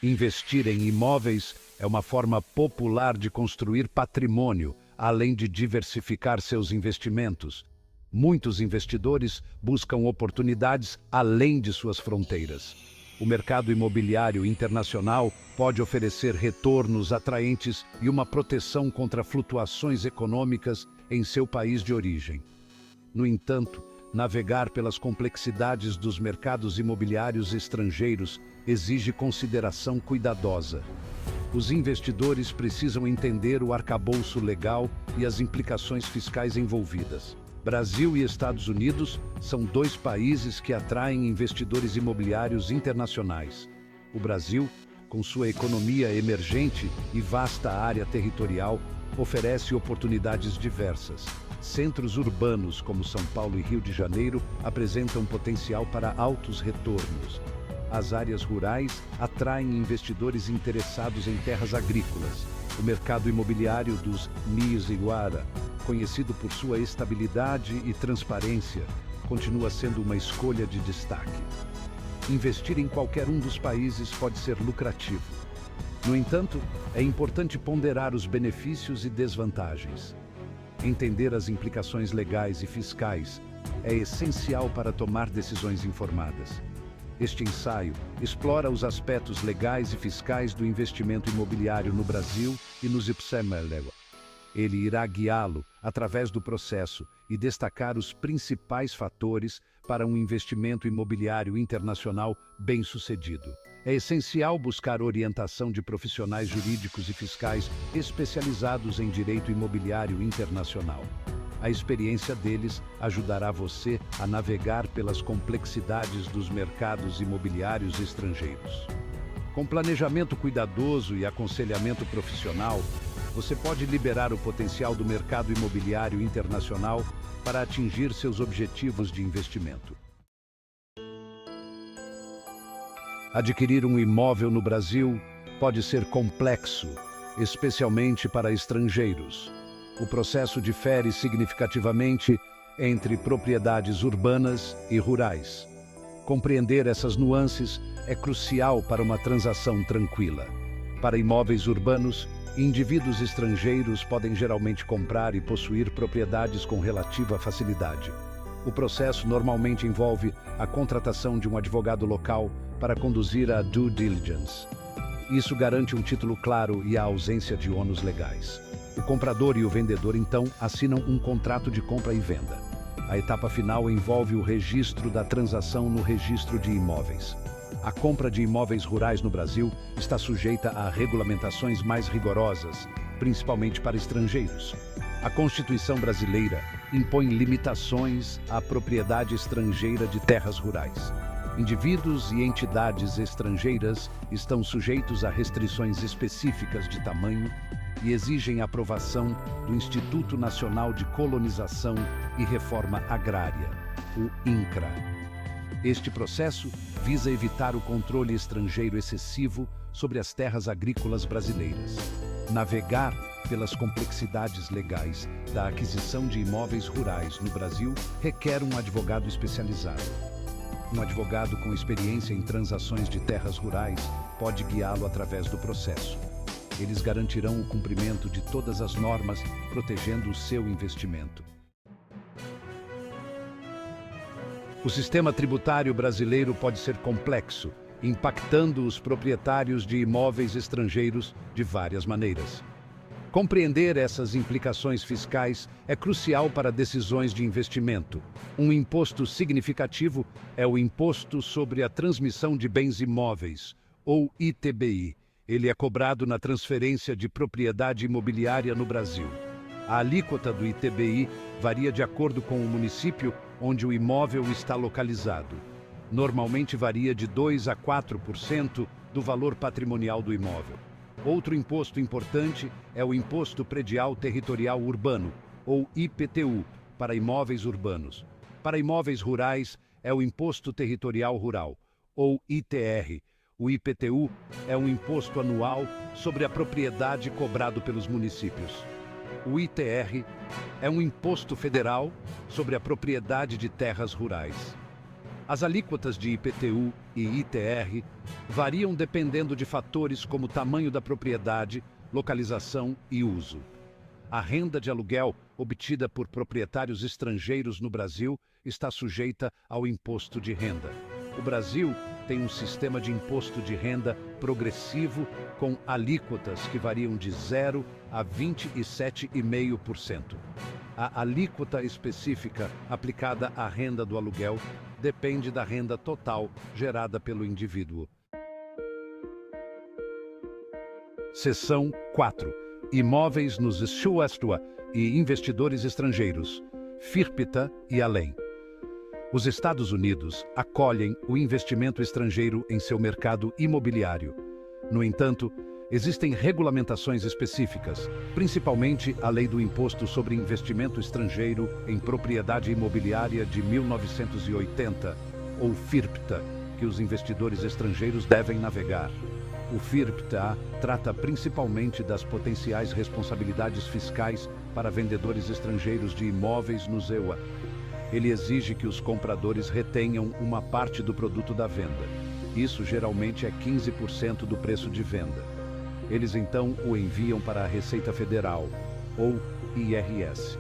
Investir em imóveis é uma forma popular de construir patrimônio, além de diversificar seus investimentos. Muitos investidores buscam oportunidades além de suas fronteiras. O mercado imobiliário internacional pode oferecer retornos atraentes e uma proteção contra flutuações econômicas em seu país de origem. No entanto, navegar pelas complexidades dos mercados imobiliários estrangeiros exige consideração cuidadosa. Os investidores precisam entender o arcabouço legal e as implicações fiscais envolvidas. Brasil e Estados Unidos são dois países que atraem investidores imobiliários internacionais. O Brasil, com sua economia emergente e vasta área territorial, oferece oportunidades diversas. Centros urbanos como São Paulo e Rio de Janeiro apresentam potencial para altos retornos. As áreas rurais atraem investidores interessados em terras agrícolas. O mercado imobiliário dos Mias-Iguara, conhecido por sua estabilidade e transparência, continua sendo uma escolha de destaque. Investir em qualquer um dos países pode ser lucrativo. No entanto, é importante ponderar os benefícios e desvantagens. Entender as implicações legais e fiscais é essencial para tomar decisões informadas. Este ensaio explora os aspectos legais e fiscais do investimento imobiliário no Brasil e nos IPSEMELEGO. Ele irá guiá-lo através do processo e destacar os principais fatores para um investimento imobiliário internacional bem-sucedido. É essencial buscar orientação de profissionais jurídicos e fiscais especializados em direito imobiliário internacional. A experiência deles ajudará você a navegar pelas complexidades dos mercados imobiliários estrangeiros. Com planejamento cuidadoso e aconselhamento profissional, você pode liberar o potencial do mercado imobiliário internacional para atingir seus objetivos de investimento. Adquirir um imóvel no Brasil pode ser complexo, especialmente para estrangeiros. O processo difere significativamente entre propriedades urbanas e rurais. Compreender essas nuances é crucial para uma transação tranquila. Para imóveis urbanos, indivíduos estrangeiros podem geralmente comprar e possuir propriedades com relativa facilidade. O processo normalmente envolve a contratação de um advogado local para conduzir a due diligence. Isso garante um título claro e a ausência de ônus legais. O comprador e o vendedor, então, assinam um contrato de compra e venda. A etapa final envolve o registro da transação no registro de imóveis. A compra de imóveis rurais no Brasil está sujeita a regulamentações mais rigorosas, principalmente para estrangeiros. A Constituição brasileira impõe limitações à propriedade estrangeira de terras rurais. Indivíduos e entidades estrangeiras estão sujeitos a restrições específicas de tamanho e exigem aprovação do Instituto Nacional de Colonização e Reforma Agrária, o INCRA. Este processo visa evitar o controle estrangeiro excessivo sobre as terras agrícolas brasileiras. Navegar pelas complexidades legais da aquisição de imóveis rurais no Brasil requer um advogado especializado. Um advogado com experiência em transações de terras rurais pode guiá-lo através do processo. Eles garantirão o cumprimento de todas as normas, protegendo o seu investimento. O sistema tributário brasileiro pode ser complexo, impactando os proprietários de imóveis estrangeiros de várias maneiras. Compreender essas implicações fiscais é crucial para decisões de investimento. Um imposto significativo é o Imposto sobre a Transmissão de Bens Imóveis, ou ITBI. Ele é cobrado na transferência de propriedade imobiliária no Brasil. A alíquota do ITBI varia de acordo com o município onde o imóvel está localizado. Normalmente varia de 2 a 4% do valor patrimonial do imóvel. Outro imposto importante é o Imposto Predial Territorial Urbano, ou IPTU, para imóveis urbanos. Para imóveis rurais, é o Imposto Territorial Rural, ou ITR. O IPTU é um imposto anual sobre a propriedade cobrado pelos municípios. O ITR é um imposto federal sobre a propriedade de terras rurais. As alíquotas de IPTU e ITR variam dependendo de fatores como tamanho da propriedade, localização e uso. A renda de aluguel obtida por proprietários estrangeiros no Brasil está sujeita ao imposto de renda. O Brasil tem um sistema de imposto de renda progressivo com alíquotas que variam de 0 a 27,5%. A alíquota específica aplicada à renda do aluguel depende da renda total gerada pelo indivíduo. Seção 4. Imóveis nos Schuestua e investidores estrangeiros, FIRPTA e além. Os Estados Unidos acolhem o investimento estrangeiro em seu mercado imobiliário. No entanto, existem regulamentações específicas, principalmente a Lei do Imposto sobre Investimento Estrangeiro em Propriedade Imobiliária de 1980, ou FIRPTA, que os investidores estrangeiros devem navegar. O FIRPTA trata principalmente das potenciais responsabilidades fiscais para vendedores estrangeiros de imóveis no EUA. Ele exige que os compradores retenham uma parte do produto da venda. Isso geralmente é 15% do preço de venda. Eles então o enviam para a Receita Federal, ou IRS.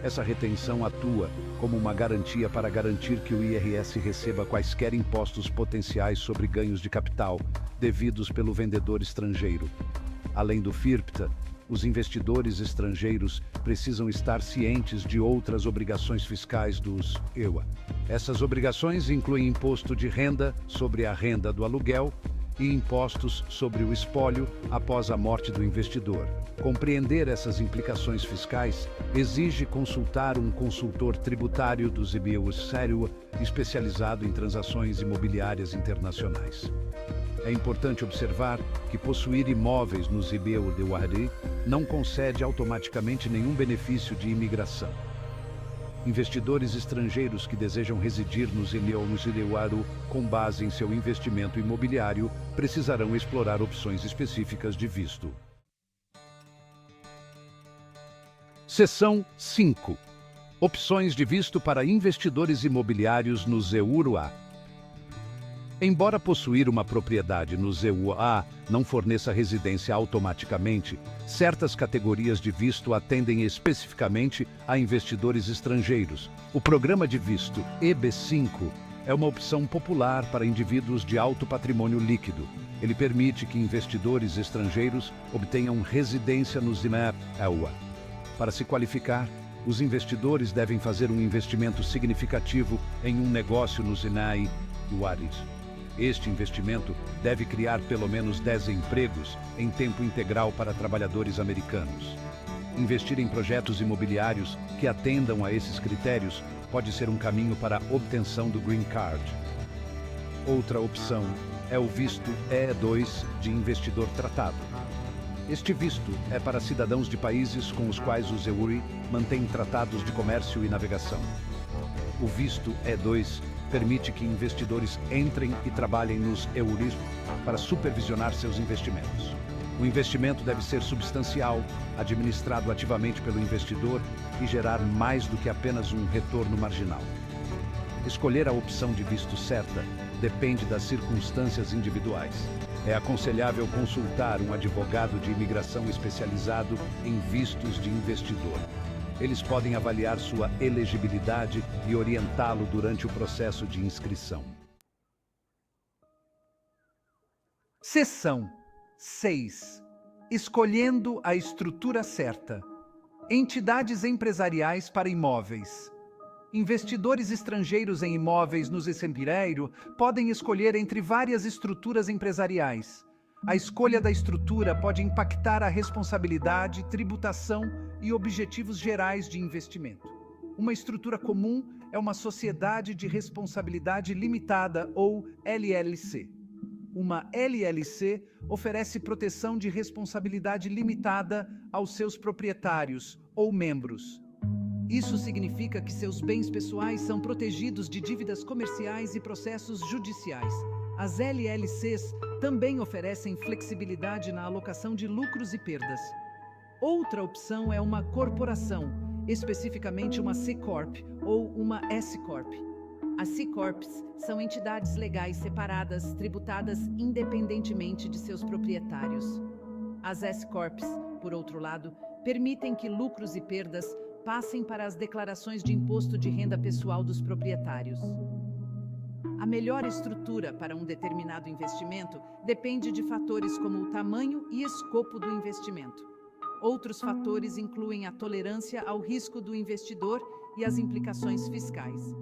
Essa retenção atua como uma garantia para garantir que o IRS receba quaisquer impostos potenciais sobre ganhos de capital devidos pelo vendedor estrangeiro. Além do FIRPTA, os investidores estrangeiros precisam estar cientes de outras obrigações fiscais dos EUA. Essas obrigações incluem imposto de renda sobre a renda do aluguel e impostos sobre o espólio após a morte do investidor. Compreender essas implicações fiscais exige consultar um consultor tributário do IBU especializado em transações imobiliárias internacionais. É importante observar que possuir imóveis nos IBU não concede automaticamente nenhum benefício de imigração. Investidores estrangeiros que desejam residir nos IBU com base em seu investimento imobiliário precisarão explorar opções específicas de visto. Seção 5. Opções de visto para investidores imobiliários nos EUA. Embora possuir uma propriedade nos EUA não forneça residência automaticamente, certas categorias de visto atendem especificamente a investidores estrangeiros. O programa de visto EB5 é uma opção popular para indivíduos de alto patrimônio líquido. Ele permite que investidores estrangeiros obtenham residência nos EUA. Para se qualificar, os investidores devem fazer um investimento significativo em um negócio nos EUA. Este investimento deve criar pelo menos 10 empregos em tempo integral para trabalhadores americanos. Investir em projetos imobiliários que atendam a esses critérios pode ser um caminho para a obtenção do Green Card. Outra opção é o visto E2 de investidor tratado. Este visto é para cidadãos de países com os quais os EUA mantêm tratados de comércio e navegação. O visto E2 permite que investidores entrem e trabalhem nos EUA para supervisionar seus investimentos. O investimento deve ser substancial, administrado ativamente pelo investidor e gerar mais do que apenas um retorno marginal. Escolher a opção de visto certa depende das circunstâncias individuais. É aconselhável consultar um advogado de imigração especializado em vistos de investidor. Eles podem avaliar sua elegibilidade e orientá-lo durante o processo de inscrição. Seção 6. Escolhendo a estrutura certa. Entidades empresariais para imóveis. Investidores estrangeiros em imóveis nos Exempireiro podem escolher entre várias estruturas empresariais. A escolha da estrutura pode impactar a responsabilidade, tributação e objetivos gerais de investimento. Uma estrutura comum é uma sociedade de responsabilidade limitada, ou LLC. Uma LLC oferece proteção de responsabilidade limitada aos seus proprietários ou membros. Isso significa que seus bens pessoais são protegidos de dívidas comerciais e processos judiciais. As LLCs também oferecem flexibilidade na alocação de lucros e perdas. Outra opção é uma corporação, especificamente uma C Corp ou uma S Corp. As C-Corps são entidades legais separadas, tributadas independentemente de seus proprietários. As S-Corps, por outro lado, permitem que lucros e perdas passem para as declarações de imposto de renda pessoal dos proprietários. A melhor estrutura para um determinado investimento depende de fatores como o tamanho e escopo do investimento. Outros fatores incluem a tolerância ao risco do investidor e as implicações fiscais.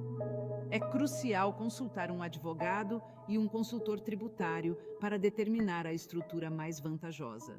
É crucial consultar um advogado e um consultor tributário para determinar a estrutura mais vantajosa.